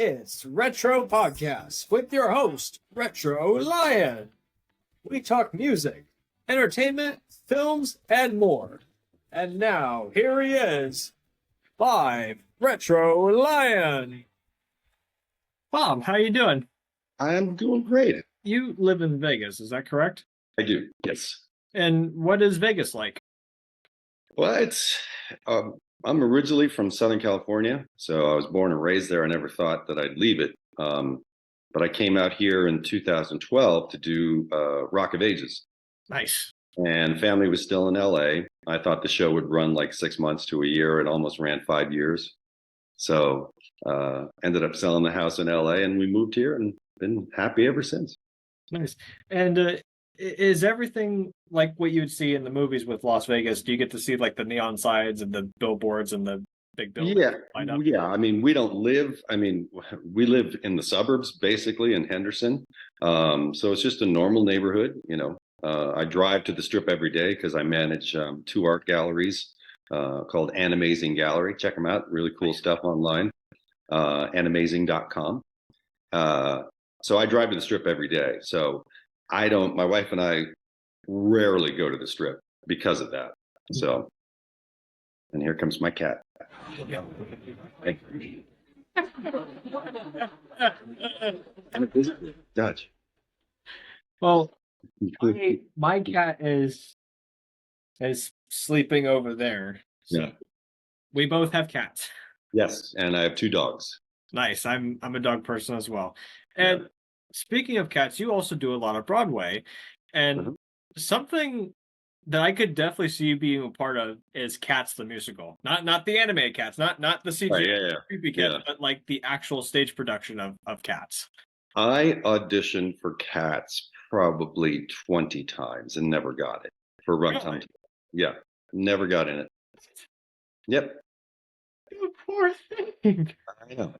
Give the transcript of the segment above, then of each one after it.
It's Retro Podcasts with your host, Retro Lion. We talk music, entertainment, films, and more. And now, here he is, live, Retro Lion. Bob, how you doing? I'm doing great. You live in Vegas, is that correct? I do, yes. And what is Vegas like? Well, I'm originally from Southern California, so I was born and raised there. I never thought that I'd leave it. But I came out here in 2012 to do Rock of Ages. Nice. And family was still in LA. I thought the show would run like 6 months to a year. It almost ran 5 years. So ended up selling the house in LA, and we moved here and been happy ever since. Nice. And is everything like what you'd see in the movies with Las Vegas? Do you get to see like the neon signs and the billboards and the big buildings? Yeah. I mean, we live in the suburbs, basically in Henderson. So it's just a normal neighborhood, you know. I drive to the Strip every day because I manage 2 art galleries called Amazing Gallery. Check them out. Really cool stuff online. Amazing.com. So I drive to the Strip every day. So my wife and I rarely go to the Strip because of that. So, and here comes my cat. Dutch. Well, my cat is sleeping over there. So Yeah. we both have cats. Yes, and I have 2 dogs. Nice. I'm a dog person as well. And speaking of cats, you also do a lot of Broadway, and something that I could definitely see you being a part of is Cats the musical. Not the animated Cats, not the CGI creepy Cats, but like the actual stage production of Cats. I auditioned for Cats probably 20 times and never got it for runtime. Really? Yeah, never got in it. Yep. You poor thing. I know.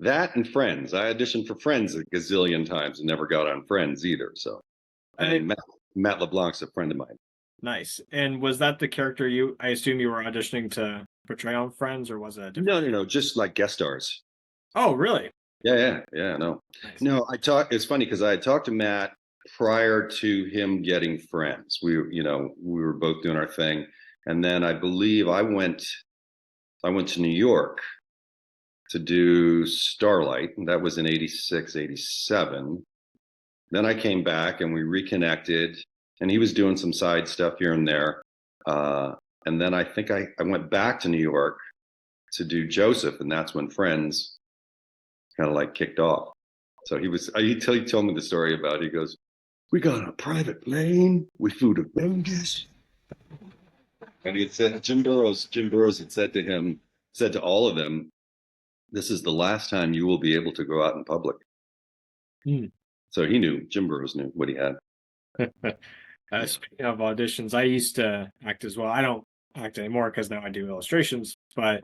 That and Friends. I auditioned for Friends a gazillion times and never got on Friends either. So, and Matt LeBlanc's a friend of mine. Nice. And was that the character I assume you were auditioning to portray on Friends, or was it a different? No, just like guest stars. Oh, really? Yeah, no. Nice. No, it's funny because I had talked to Matt prior to him getting Friends. We were both doing our thing. And then I believe I went to New York to do Starlight, and that was in 86, 87. Then I came back and we reconnected, and he was doing some side stuff here and there. And then I think I went back to New York to do Joseph, and that's when Friends kind of like kicked off. So he told me the story about it. He goes, "We got on a private plane, we flew to Vegas." And he said, Jim Burrows had said to all of them, "This is the last time you will be able to go out in public." So Jim Burrows knew what he had. Speaking of auditions, I used to act as well. I don't act anymore because now I do illustrations. But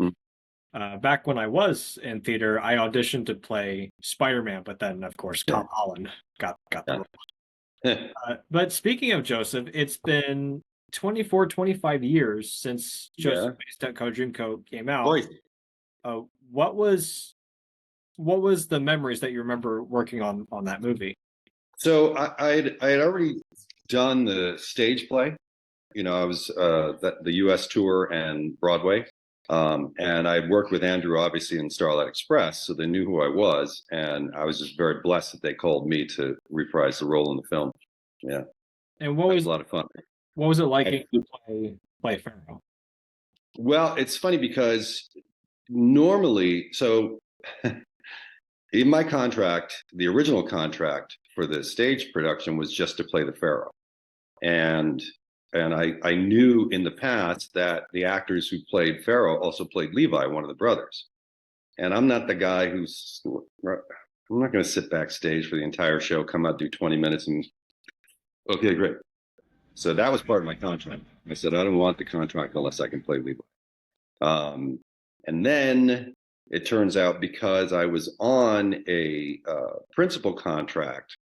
back when I was in theater, I auditioned to play Spider-Man, but then, of course, Tom Holland got the role. But speaking of Joseph, it's been 25 years since Joseph Technicolor Dreamcoat came out. What was the memories that you remember working on that movie? So I had already done the stage play. You know, I was the U.S. tour and Broadway, and I worked with Andrew obviously in Starlight Express, so they knew who I was, and I was just very blessed that they called me to reprise the role in the film. Yeah, and what was a lot of fun. What was it like to play Pharaoh? Well, it's funny because normally, so in my contract, the original contract for the stage production was just to play the Pharaoh. And I knew in the past that the actors who played Pharaoh also played Levi, one of the brothers. And I'm not the guy I'm not going to sit backstage for the entire show, come out, do 20 minutes and, okay, great. So that was part of my contract. I said, I don't want the contract unless I can play Levi. And then it turns out because I was on a principal contract,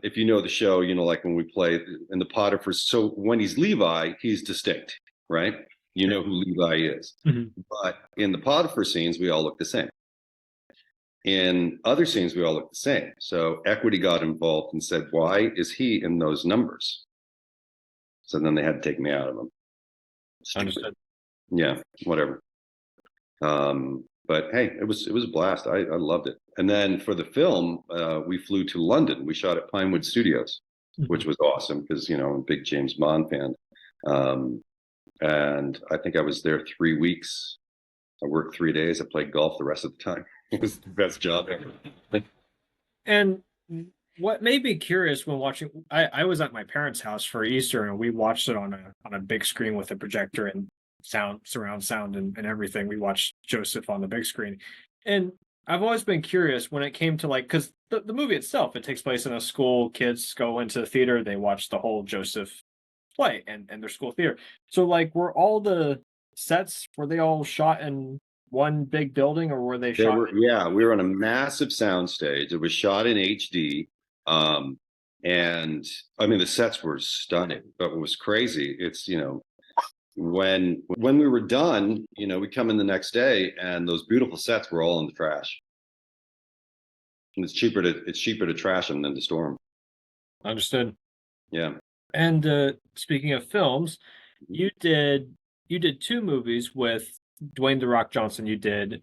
if you know the show, you know, like when we play in the Potiphar's, so when he's Levi, he's distinct, right? You know who Levi is. But in the Potiphar scenes, we all look the same. in other scenes, we all look the same. So equity got involved and said, why is he in those numbers? So then they had to take me out of them. Understood. Yeah, whatever. But hey, it was a blast. I loved it. And then for the film, we flew to London. We shot at Pinewood Studios, which was awesome because, I'm a big James Bond fan. And I think I was there 3 weeks. I worked 3 days. I played golf the rest of the time. It was the best job ever. And what made me curious when watching, I was at my parents' house for Easter, and we watched it on a big screen with a projector and surround sound and everything. We watched Joseph on the big screen. And I've always been curious when it came to because the movie itself, it takes place in a school. Kids go into the theater, they watch the whole Joseph play and their school theater. So were all the sets, were they all shot in one big building, or were they shot? We were on a massive sound stage. It was shot in HD. And I mean, the sets were stunning, but what was crazy, it's, when we were done, we come in the next day and those beautiful sets were all in the trash. And it's cheaper to trash them than to store them. Understood. Yeah. And speaking of films, you did 2 movies with Dwayne "The Rock" Johnson. You did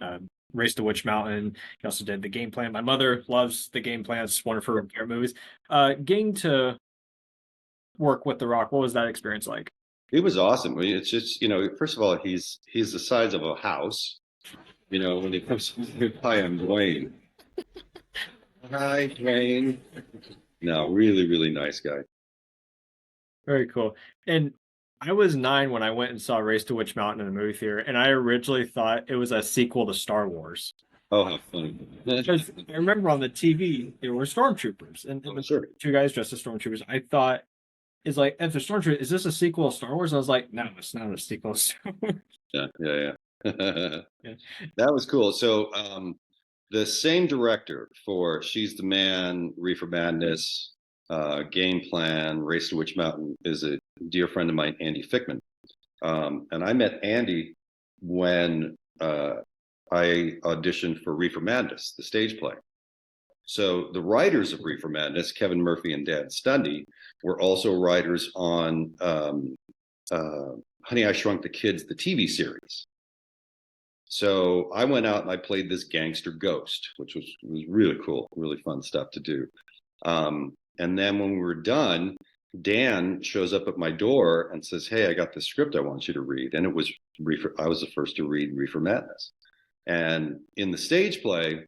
Race to Witch Mountain. You also did The Game Plan. My mother loves The Game Plan. It's one of her favorite movies. Getting to work with The Rock, what was that experience like? It was awesome. I mean, it's just, first of all, he's the size of a house. When he comes, hi, I'm Dwayne. Hi, Dwayne. No, really, really nice guy. Very cool. And I was 9 when I went and saw Race to Witch Mountain in the movie theater, and I originally thought it was a sequel to Star Wars. Oh, how funny. Because I remember on the TV, there were stormtroopers, and Sure. 2 guys dressed as stormtroopers. I thought, if the stormtrooper, is this a sequel to Star Wars? I was like, no, it's not a sequel to Star Wars. Yeah. Yeah. That was cool. So the same director for She's the Man, Reefer Madness, Game Plan, Race to Witch Mountain is a dear friend of mine, Andy Fickman. And I met Andy when I auditioned for Reefer Madness, the stage play. So the writers of Reefer Madness, Kevin Murphy and Dan Stundy, were also writers on Honey, I Shrunk the Kids, the TV series. So I went out and I played this gangster ghost, which was really cool, really fun stuff to do. And then when we were done, Dan shows up at my door and says, hey, I got this script I want you to read. And it was I was the first to read Reefer Madness. And in the stage play,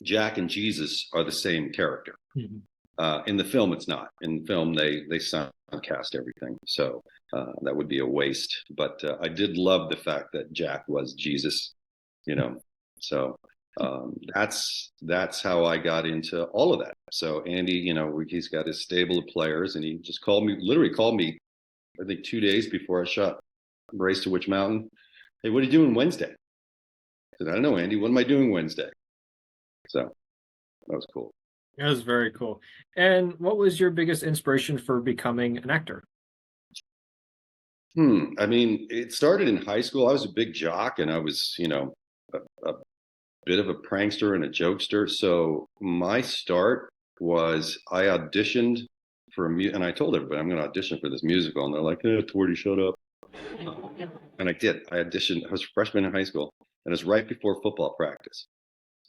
Jack and Jesus are the same character. Mm-hmm. In the film, it's not. In the film, they soundcast everything. So that would be a waste. But I did love the fact that Jack was Jesus, So that's how I got into all of that. So Andy, he's got his stable of players, and he just literally called me, I think 2 days before I shot Race to Witch Mountain. Hey, what are you doing Wednesday? I said, I don't know, Andy. What am I doing Wednesday? So that was cool. That was very cool. And what was your biggest inspiration for becoming an actor? I mean, it started in high school. I was a big jock, and I was, a bit of a prankster and a jokester. So my start was I auditioned for and I told everybody I'm going to audition for this musical, and they're like, Torti, shut up. And I did. I auditioned. I was a freshman in high school, and it was right before football practice.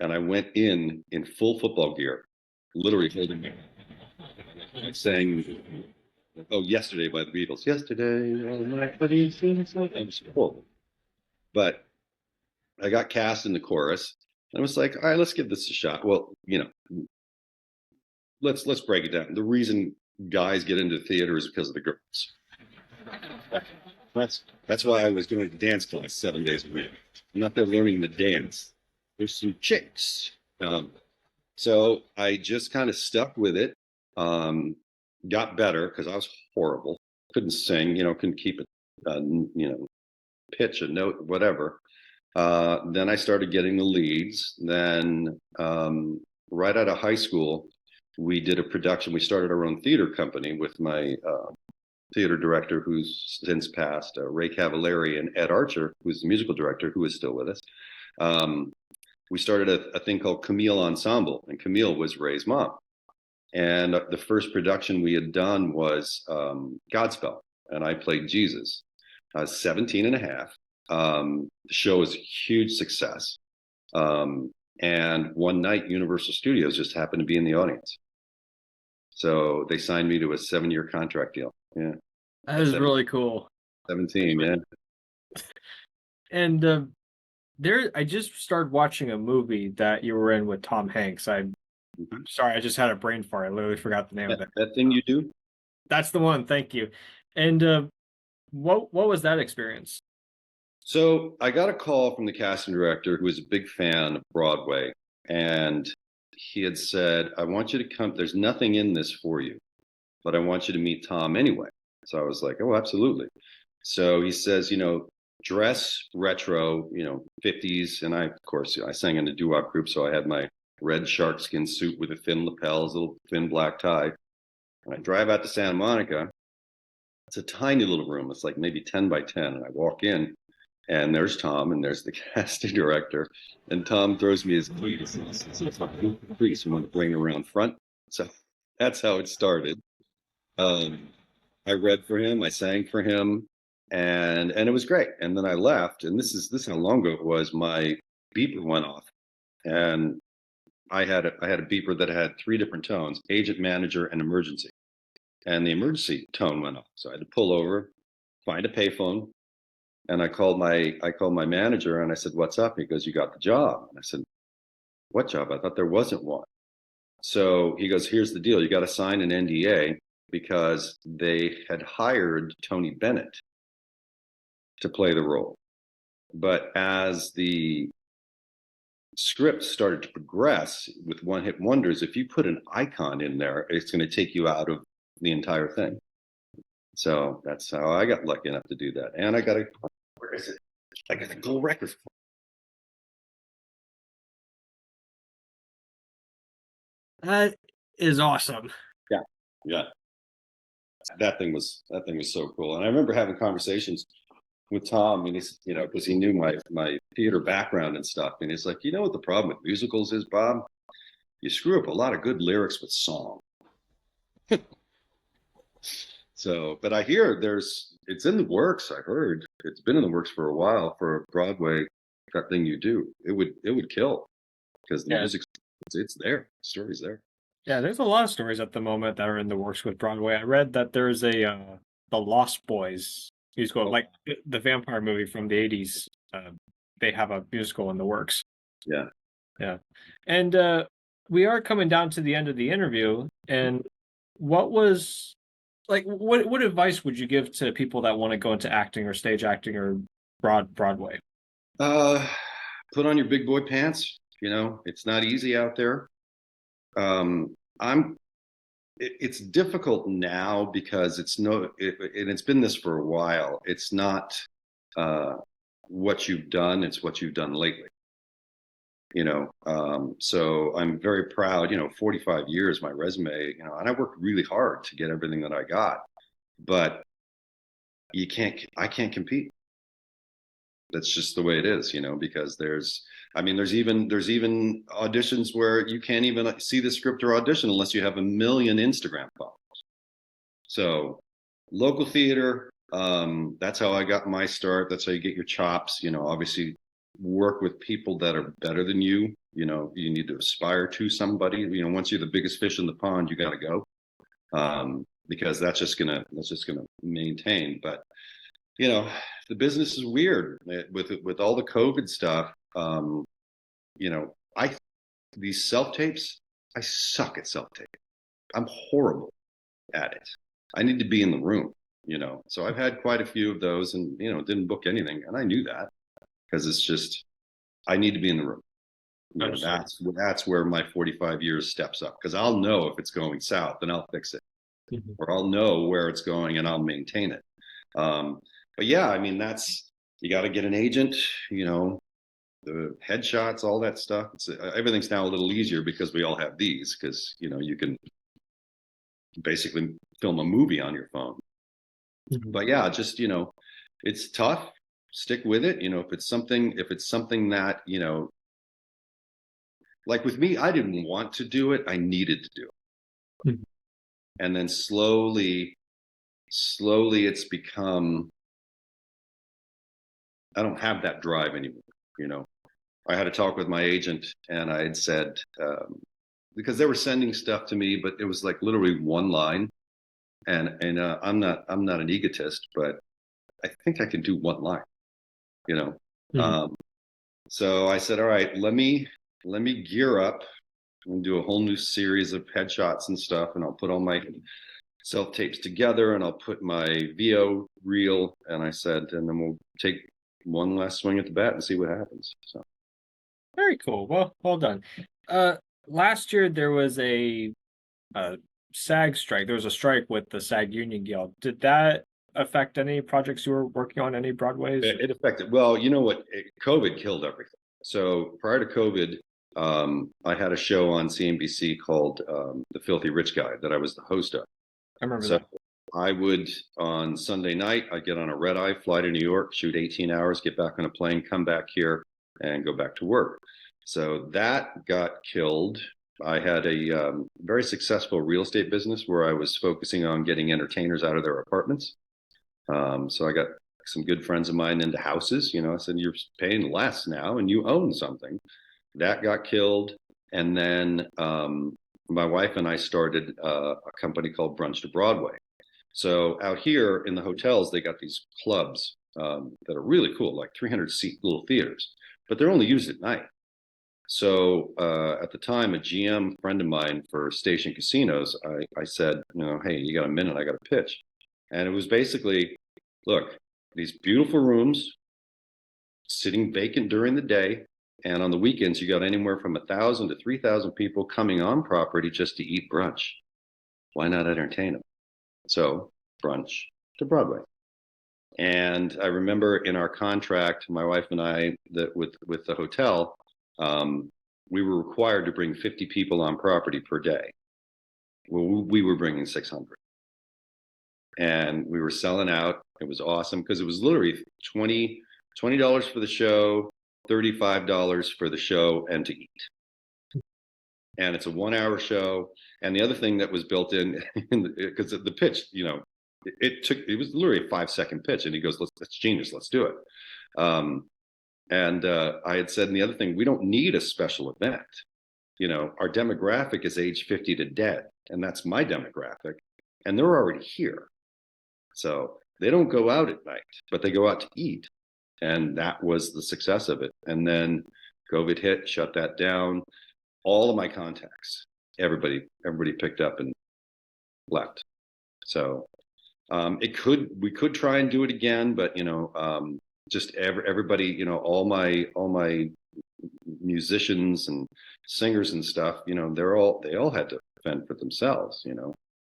And I went in full football gear, literally holding me. I sang Yesterday by the Beatles. Yesterday, all my buddies, it was cool. But I got cast in the chorus, and I was like, all right, let's give this a shot. Well, let's break it down. The reason guys get into theater is because of the girls. That's why I was going to dance class 7 days a week. I'm not there learning the dance. There's some chicks. So I just kind of stuck with it. Got better because I was horrible. Couldn't sing, couldn't keep it, pitch, a note, whatever. Then I started getting the leads. Then right out of high school, we did a production. We started our own theater company with my theater director, who's since passed, Ray Cavallari, and Ed Archer, who's the musical director, who is still with us. we started a thing called Camille Ensemble, and Camille was Ray's mom. And the first production we had done was Godspell, and I played Jesus. I was 17 and a half. The show was a huge success. And one night, Universal Studios just happened to be in the audience. So they signed me to a 7-year contract deal. Yeah. That is really cool. 17, yeah. And I just started watching a movie that you were in with Tom Hanks. I'm sorry, I just had a brain fart. I literally forgot the name of it. That Thing You Do? That's the one. Thank you. And what was that experience? So I got a call from the casting director, who was a big fan of Broadway, and he had said, I want you to come. There's nothing in this for you, but I want you to meet Tom anyway. So I was like, oh, absolutely. So he says, dress retro, 50s. And of course, I sang in a doo-wop group, so I had my red sharkskin suit with the thin lapels, a little thin black tie. And I drive out to Santa Monica. It's a tiny little room. It's like maybe 10 by 10. And I walk in, and there's Tom, and there's the casting director. And Tom throws me his cleats. So it's like crease and want to bring around front. So that's how it started. I read for him, I sang for him, and it was great. And then I left, and this is how long ago it was. My beeper went off, and I had a beeper that had 3 different tones: agent, manager, and emergency. And the emergency tone went off, so I had to pull over, find a payphone, and I called my manager, and I said, "What's up?" He goes, "You got the job." And I said, "What job? I thought there wasn't one." So he goes, "Here's the deal: you got to sign an NDA, because they had hired Tony Bennett to play the role. But as the script started to progress with one-hit wonders, if you put an icon in there, it's going to take you out of the entire thing." So that's how I got lucky enough to do that. And I got where is it? I got a gold record. That is awesome. Yeah. Yeah. That thing was so cool. And I remember having conversations with Tom, and he's, because he knew my theater background and stuff. And he's like, what the problem with musicals is, Bob? You screw up a lot of good lyrics with song. So, but I hear it's in the works. I heard it's been in the works for a while for Broadway. That Thing You Do, it would kill, because the music, it's there. The story's there. Yeah, there's a lot of stories at the moment that are in the works with Broadway. I read that there's the Lost Boys musical, like the vampire movie from the 80s. They have a musical in the works. Yeah. Yeah. And we are coming down to the end of the interview. And what advice would you give to people that want to go into acting or stage acting or Broadway? Put on your big boy pants. It's not easy out there. It's difficult now because it's been this for a while. It's not what you've done, it's what you've done lately. So I'm very proud, 45 years, my resume, and I worked really hard to get everything that I got, but I can't compete. That's just the way it is, because there's even auditions where you can't even see the script or audition unless you have 1 million Instagram followers. So local theater, that's how I got my start. That's how you get your chops. Obviously work with people that are better than you. You need to aspire to somebody. Once you're the biggest fish in the pond, you got to go, because that's just gonna maintain. But the business is weird with all the COVID stuff. These self-tapes, I suck at self-tape. I'm horrible at it. I need to be in the room, so I've had quite a few of those, and didn't book anything, and I knew that, because it's just, I need to be in the room. That's where my 45 years steps up, because I'll know if it's going south and I'll fix it, or I'll know where it's going and I'll maintain it. But yeah, you got to get an agent, the headshots, all that stuff. Everything's now a little easier because we all have these, because, you can basically film a movie on your phone. But yeah, just, it's tough. Stick with it. If it's something that, like with me, I didn't want to do it. I needed to do it. Mhm. And then slowly it's become, I don't have that drive anymore. You know, I had a talk with my agent and I had said, because they were sending stuff to me, but it was like literally one line. And I'm not an egotist, but I think I can do one line, you know. Mhm. So I said, all right, let me gear up and do a whole new series of headshots and stuff, and I'll put all my self tapes together, and I'll put my VO reel, and I said, and then we'll take one last swing at the bat and see what happens. So Very cool. Well done. Last year there was a SAG strike. There was a strike with the SAG Union Guild. Did that affect any projects you were working on? Any Broadways? it affected. Well, you know what? COVID killed everything. So prior to COVID, I had a show on CNBC called The Filthy Rich Guy that I was the host of. I remember So that. I would, on Sunday night, I'd get on a red eye, fly to New York, shoot 18 hours, get back on a plane, come back here, and go back to work. So that got killed. I had a very successful real estate business where I was focusing on getting entertainers out of their apartments. So I got some good friends of mine into houses. You know, I said, you're paying less now and you own something. That got killed. And then my wife and I started a company called Brunch to Broadway. So out here in the hotels, they got these clubs that are really cool, like 300-seat little theaters, but they're only used at night. So at the time, a GM friend of mine for Station Casinos, I said, you know, hey, you got a minute? I got a pitch. And it was basically, look, these beautiful rooms sitting vacant during the day. And on the weekends, you got anywhere from 1,000 to 3,000 people coming on property just to eat brunch. Why not entertain them? So Brunch to Broadway. And I remember in our contract, my wife and I, that with the hotel, we were required to bring 50 people on property per day. Well, we were bringing 600. And we were selling out. It was awesome because it was literally $20 for the show, $35 for the show and to eat. And it's a 1 hour show. And the other thing that was built in, because the pitch, you know, it was literally a 5-second pitch. And he goes, that's genius. Let's do it. I had said, and the other thing, we don't need a special event. You know, our demographic is age 50 to dead. And that's my demographic. And they're already here. So they don't go out at night, but they go out to eat. And that was the success of it. And then COVID hit, shut that down. All of my contacts, everybody picked up and left. So we could try and do it again, but you know, just everybody, you know, all my musicians and singers and stuff, you know, they all had to fend for themselves, you know.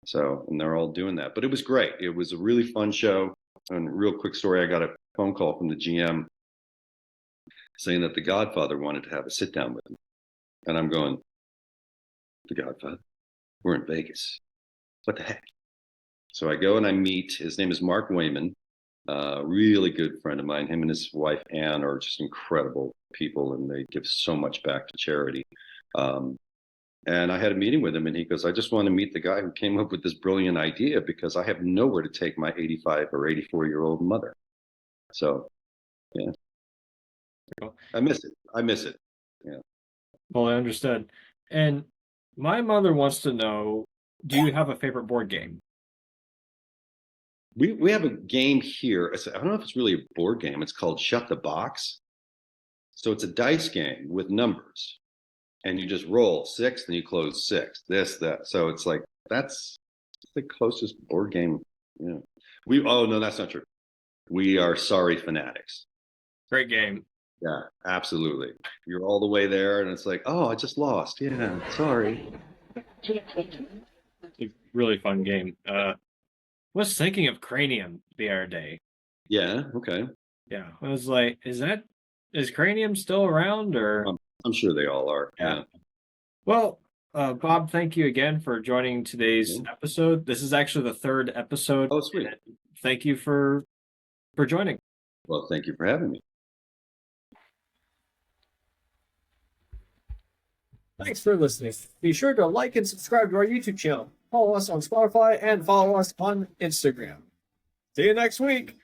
So, and they're all doing that. But it was great. It was a really fun show. And real quick story, I got a phone call from the GM saying that The Godfather wanted to have a sit down with him. And I'm going, The Godfather? We're in Vegas. What the heck? So I go and I meet, his name is Mark Wayman, really good friend of mine. Him and his wife, Ann, are just incredible people, and they give so much back to charity. And I had a meeting with him, and he goes, I just want to meet the guy who came up with this brilliant idea because I have nowhere to take my 85 or 84-year-old mother. So, yeah. I miss it. Yeah. Well, I understood. And my mother wants to know, do you have a favorite board game? We have a game here. I don't know if it's really a board game. It's called Shut the Box. So it's a dice game with numbers. And you just roll 6, then you close 6. This, that. So it's like that's the closest board game. Yeah. Oh no, that's not true. We are Sorry Fanatics. Great game. Yeah, absolutely. You're all the way there, and it's like, oh, I just lost. Yeah, sorry. It's a really fun game. Was thinking of Cranium the other day. Yeah, okay. Yeah. I was like, is Cranium still around or I'm sure they all are. yeah. Well, Bob, thank you again for joining today's episode. This is actually the 3rd episode. Oh, sweet. Thank you for joining. Well, thank you for having me. Thanks for listening. Be sure to like and subscribe to our YouTube channel. Follow us on Spotify and follow us on Instagram. See you next week.